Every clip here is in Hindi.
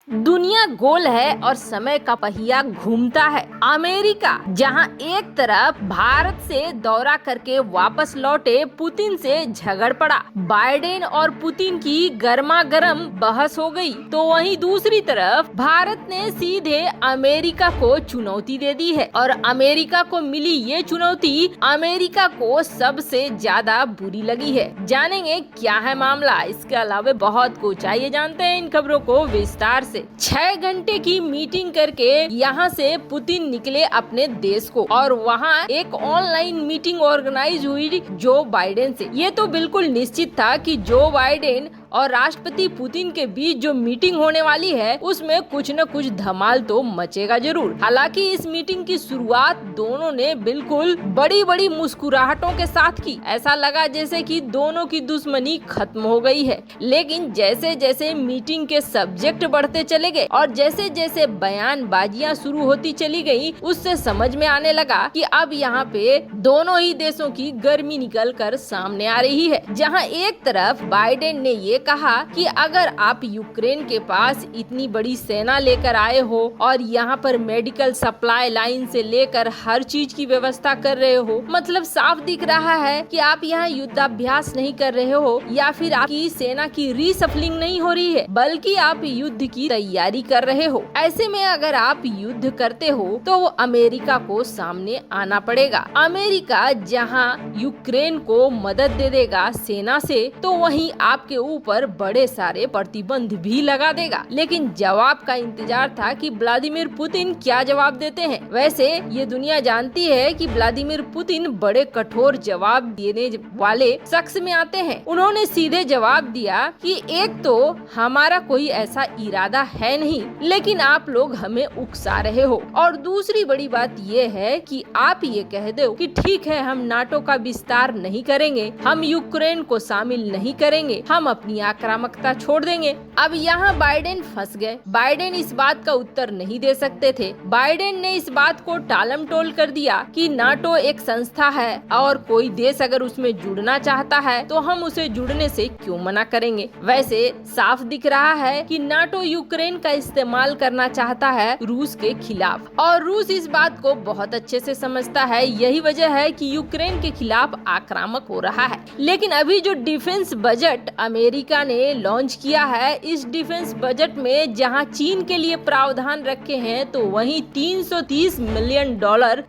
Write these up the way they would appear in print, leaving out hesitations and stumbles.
दुनिया गोल है और समय का पहिया घूमता है। अमेरिका जहां एक तरफ भारत से दौरा करके वापस लौटे पुतिन से झगड़ पड़ा, बाइडेन और पुतिन की गर्मा गर्म बहस हो गई, तो वहीं दूसरी तरफ भारत ने सीधे अमेरिका को चुनौती दे दी है और अमेरिका को मिली ये चुनौती अमेरिका को सबसे ज्यादा बुरी लगी है। जानेंगे क्या है मामला, इसके अलावा बहुत कुछ, आइए जानते हैं इन खबरों को विस्तार से। 6 घंटे की मीटिंग करके यहाँ से पुतिन निकले अपने देश को और वहाँ एक ऑनलाइन मीटिंग ऑर्गेनाइज हुई जो बाइडेन से। ये तो बिल्कुल निश्चित था कि जो बाइडेन और राष्ट्रपति पुतिन के बीच जो मीटिंग होने वाली है उसमें कुछ न कुछ धमाल तो मचेगा जरूर। हालांकि इस मीटिंग की शुरुआत दोनों ने बिल्कुल बड़ी बड़ी मुस्कुराहटों के साथ की। ऐसा लगा जैसे कि दोनों की दुश्मनी खत्म हो गई है। लेकिन जैसे जैसे मीटिंग के सब्जेक्ट बढ़ते चले गए और जैसे जैसे बयानबाजियां शुरू होती चली गई, उससे समझ में आने लगा कि अब यहाँ पे दोनों ही देशों की गर्मी निकल कर सामने आ रही है। जहाँ एक तरफ बाइडेन ने ये कहा कि अगर आप यूक्रेन के पास इतनी बड़ी सेना लेकर आए हो और यहाँ पर मेडिकल सप्लाई लाइन से लेकर हर चीज की व्यवस्था कर रहे हो, मतलब साफ दिख रहा है कि आप यहाँ युद्धाभ्यास नहीं कर रहे हो या फिर आपकी सेना की रीसफलिंग नहीं हो रही है, बल्कि आप युद्ध की तैयारी कर रहे हो। ऐसे में अगर आप युद्ध करते हो तो वो अमेरिका को सामने आना पड़ेगा। अमेरिका जहाँ यूक्रेन को मदद दे देगा सेना से, तो वहीं आपके ऊपर बड़े सारे प्रतिबंध भी लगा देगा। लेकिन जवाब का इंतजार था कि व्लादिमीर पुतिन क्या जवाब देते हैं। वैसे ये दुनिया जानती है कि व्लादिमीर पुतिन बड़े कठोर जवाब देने वाले शख्स में आते हैं। उन्होंने सीधे जवाब दिया कि एक तो हमारा कोई ऐसा इरादा है नहीं, लेकिन आप लोग हमें उकसा रहे हो, और दूसरी बड़ी बात ये है कि आप ये कह दो कि ठीक है हम नाटो का विस्तार नहीं करेंगे, हम यूक्रेन को शामिल नहीं करेंगे, हम अपनी आक्रामकता छोड़ देंगे। अब यहाँ बाइडेन फंस गए। बाइडेन इस बात का उत्तर नहीं दे सकते थे। बाइडेन ने इस बात को टालम टोल कर दिया कि नाटो एक संस्था है और कोई देश अगर उसमें जुड़ना चाहता है तो हम उसे जुड़ने से क्यों मना करेंगे। वैसे साफ दिख रहा है कि नाटो यूक्रेन का इस्तेमाल करना चाहता है रूस के खिलाफ, और रूस इस बात को बहुत अच्छे से समझता है। यही वजह है कि यूक्रेन के खिलाफ आक्रामक हो रहा है। लेकिन अभी जो डिफेंस बजट अमेरिका ने लॉन्च किया है, इस डिफेंस बजट में जहां चीन के लिए प्रावधान रखे हैं, तो वहीं $330 मिलियन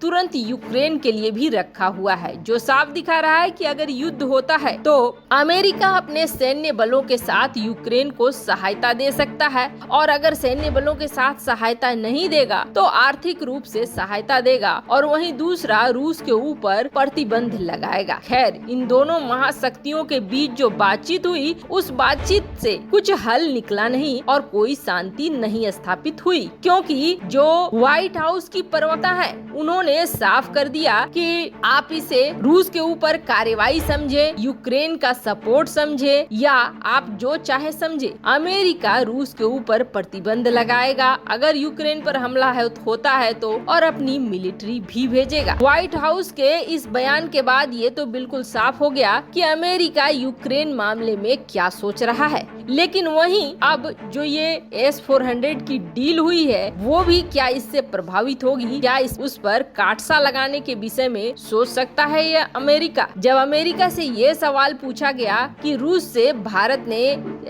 तुरंत यूक्रेन के लिए भी रखा हुआ है, जो साफ दिखा रहा है कि अगर युद्ध होता है तो अमेरिका अपने सैन्य बलों के साथ यूक्रेन को सहायता दे सकता है, और अगर सैन्य बलों के साथ सहायता नहीं देगा तो आर्थिक रूप से सहायता देगा, और वहीं दूसरा रूस के ऊपर प्रतिबंध लगाएगा। खैर, इन दोनों महाशक्तियों के बीच जो बातचीत हुई, उस बातचीत से कुछ हल निकला नहीं और कोई शांति नहीं स्थापित हुई, क्योंकि जो व्हाइट हाउस की प्रवक्ता है उन्होंने साफ कर दिया कि आप इसे रूस के ऊपर कार्रवाई समझे, यूक्रेन का सपोर्ट समझे, या आप जो चाहे समझे, अमेरिका रूस के ऊपर प्रतिबंध लगाएगा अगर यूक्रेन पर हमला होता है तो, और अपनी मिलिट्री भी भेजेगा। व्हाइट हाउस के इस बयान के बाद ये तो बिल्कुल साफ हो गया कि अमेरिका यूक्रेन मामले में क्या सोच रहा है। लेकिन वहीं अब जो ये S-400 की डील हुई है, वो भी क्या इससे प्रभावित होगी? क्या उस पर काटसा लगाने के विषय में सोच सकता है ये अमेरिका? जब अमेरिका से ये सवाल पूछा गया कि रूस से भारत ने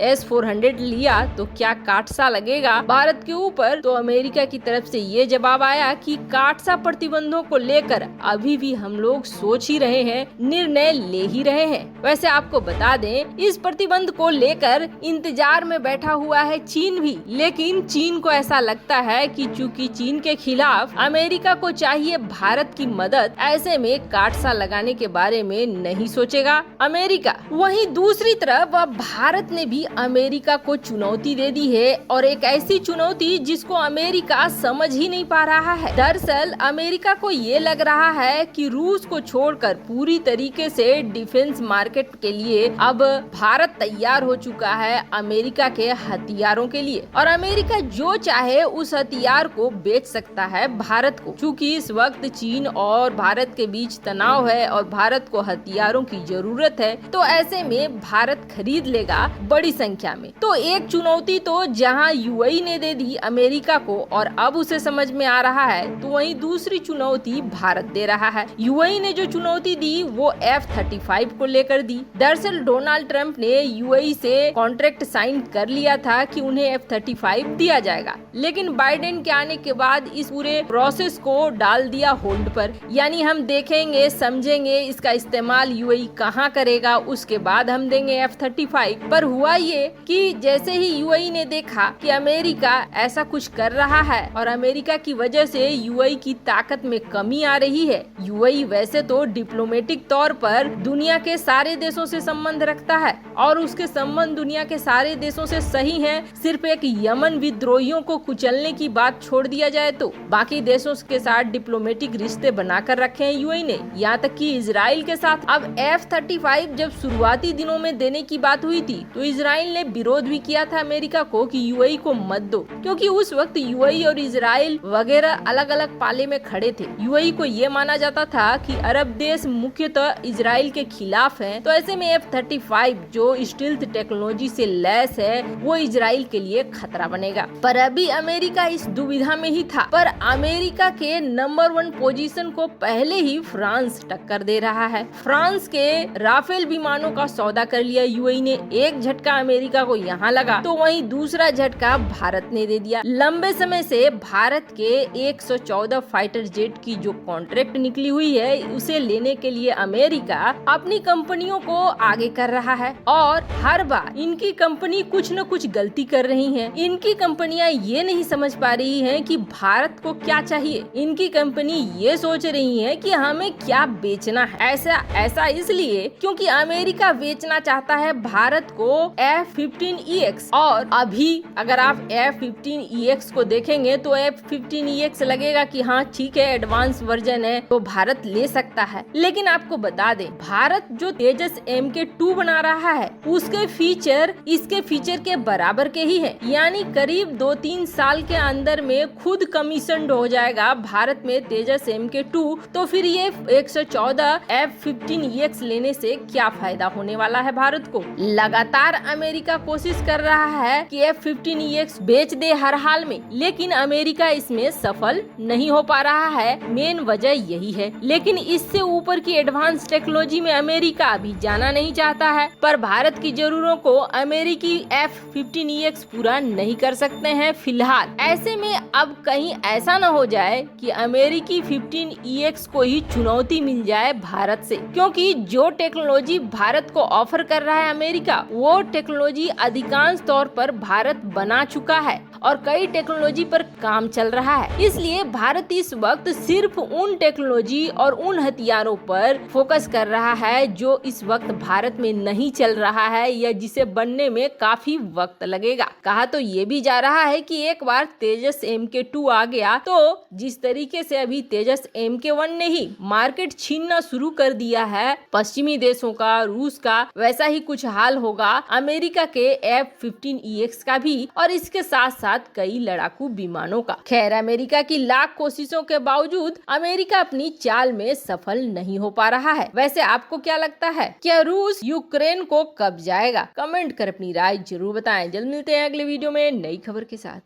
S-400 लिया तो क्या काटसा लगेगा भारत के ऊपर, तो अमेरिका की तरफ से ये जवाब आया कि काटसा प्रतिबंधों को लेकर अभी भी हम लोग सोच ही रहे हैं, निर्णय ले ही रहे हैं। वैसे आपको बता दें, इस प्रतिबंध को लेकर इंतजार में बैठा हुआ है चीन भी, लेकिन चीन को ऐसा लगता है कि चूंकि चीन के खिलाफ अमेरिका को चाहिए भारत की मदद, ऐसे में काटसा लगाने के बारे में नहीं सोचेगा अमेरिका। वहीं दूसरी तरफ अब भारत ने भी अमेरिका को चुनौती दे दी है, और एक ऐसी चुनौती जिसको अमेरिका समझ ही नहीं पा रहा है। दरअसल अमेरिका को ये लग रहा है कि रूस को छोड़कर पूरी तरीके से डिफेंस मार्केट के लिए अब भारत तैयार हो चुका है अमेरिका के हथियारों के लिए, और अमेरिका जो चाहे उस हथियार को बेच सकता है भारत को। चूंकि इस वक्त चीन और भारत के बीच तनाव है और भारत को हथियारों की जरूरत है, तो ऐसे में भारत खरीद लेगा बड़ी संख्या में। तो एक चुनौती तो जहां यूएई ने दे दी अमेरिका को और अब उसे समझ में आ रहा है, तो वहीं दूसरी चुनौती भारत दे रहा है। यूएई ने जो चुनौती दी वो F-35 को लेकर दी। दरअसल डोनाल्ड ट्रंप ने यूएई से कॉन्ट्रैक्ट साइन कर लिया था कि उन्हें F-35 दिया जाएगा, लेकिन बाइडेन के आने के बाद इस पूरे प्रोसेस को डाल दिया होल्ड पर। यानी हम देखेंगे, समझेंगे इसका इस्तेमाल यूएई कहां करेगा, उसके बाद हम देंगे F-35। पर हुआ ये कि जैसे ही यूएई ने देखा कि अमेरिका ऐसा कुछ कर रहा है और अमेरिका की वजह से यूएई की ताकत में कमी आ रही है। यूएई वैसे तो डिप्लोमेटिक तौर पर दुनिया के सारे देशों से संबंध रखता है और उसके संबंध दुनिया के सारे देशों से सही हैं, सिर्फ एक यमन विद्रोहियों को कुचलने की बात छोड़ दिया जाए तो बाकी देशों के साथ डिप्लोमेटिक रिश्ते बनाकर रखे हैं यूएई ने, यहाँ तक कि इजराइल के साथ। अब F-35 जब शुरुआती दिनों में देने की बात हुई थी तो इजराइल ने विरोध भी किया था अमेरिका को कि यूएई को मत दो, क्योंकि उस वक्त यूएई और इजराइल वगैरह अलग अलग पाले में खड़े थे। यूएई को ये माना जाता था कि अरब देश मुख्यतः इजराइल के खिलाफ हैं, तो ऐसे में F-35 जो स्टील्थ टेक्नोलॉजी से लैस है वो इजराइल के लिए खतरा बनेगा। पर अभी अमेरिका इस दुविधा में ही था, पर अमेरिका के नंबर 1 पोजीशन को पहले ही फ्रांस टक्कर दे रहा है। फ्रांस के राफेल विमानों का सौदा कर लिया यूएई ने। एक झटका अमेरिका को यहाँ लगा तो वहीं दूसरा झटका भारत ने दे दिया। लंबे समय से भारत के 114 फाइटर जेट की जो कॉन्ट्रैक्ट निकली हुई है उसे लेने के लिए अमेरिका अपनी कंपनियों को आगे कर रहा है और हर बार इनकी कंपनी कुछ न कुछ गलती कर रही है। इनकी कंपनियां ये नहीं समझ पा रही हैं कि भारत को क्या चाहिए। इनकी कंपनी ये सोच रही है कि हमें क्या बेचना है। ऐसा इसलिए क्योंकि अमेरिका बेचना चाहता है भारत को F-15EX और अभी अगर आप F-15EX को देखेंगे तो F-15EX लगेगा कि हाँ ठीक है एडवांस वर्जन है तो भारत ले सकता है, लेकिन आपको बता दें भारत जो तेजस MK2 बना रहा है उसके फीचर इसके फीचर के बराबर के ही है। यानी करीब 2-3 साल के अंदर में खुद कमीशन्ड हो जाएगा भारत में तेजस MK2। तो फिर ये 114 F-15EX लेने से क्या फायदा होने वाला है भारत को। लगातार अमेरिका कोशिश कर रहा है कि F-15EX बेच दे हर हाल में, लेकिन अमेरिका इसमें सफल नहीं हो पा रहा है। मेन वजह यही है, लेकिन इससे ऊपर की एडवांस टेक्नोलॉजी में अमेरिका अभी जाना नहीं चाहता है। पर भारत की जरूरतों को अमेरिकी F-15EX पूरा नहीं कर सकते हैं फिलहाल। ऐसे में अब कहीं ऐसा न हो जाए कि अमेरिकी 15EX को ही चुनौती मिल जाए भारत से, क्योंकि जो टेक्नोलॉजी भारत को ऑफर कर रहा है अमेरिका वो टेक्नोलॉजी अधिकांश तौर पर भारत बना चुका है और कई टेक्नोलॉजी पर काम चल रहा है। इसलिए भारत इस वक्त सिर्फ उन टेक्नोलॉजी और उन हथियारों पर फोकस कर रहा है जो इस वक्त भारत में नहीं चल रहा है या जिसे बनने में काफी वक्त लगेगा। कहा तो ये भी जा रहा है कि एक बार तेजस MK2 आ गया तो जिस तरीके से अभी तेजस MK1 ने ही मार्केट छीनना शुरू कर दिया है पश्चिमी देशों का, रूस का, वैसा ही कुछ हाल होगा अमेरिका के F-15EX का भी और इसके साथ साथ कई लड़ाकू विमानों का। खैर अमेरिका की लाख कोशिशों के बावजूद अमेरिका अपनी चाल में सफल नहीं हो पा रहा है। वैसे आपको क्या लगता है, क्या रूस यूक्रेन को कब जाएगा? कमेंट कर अपनी राय जरूर बताएं। जल्द मिलते हैं अगले वीडियो में नई खबर के साथ।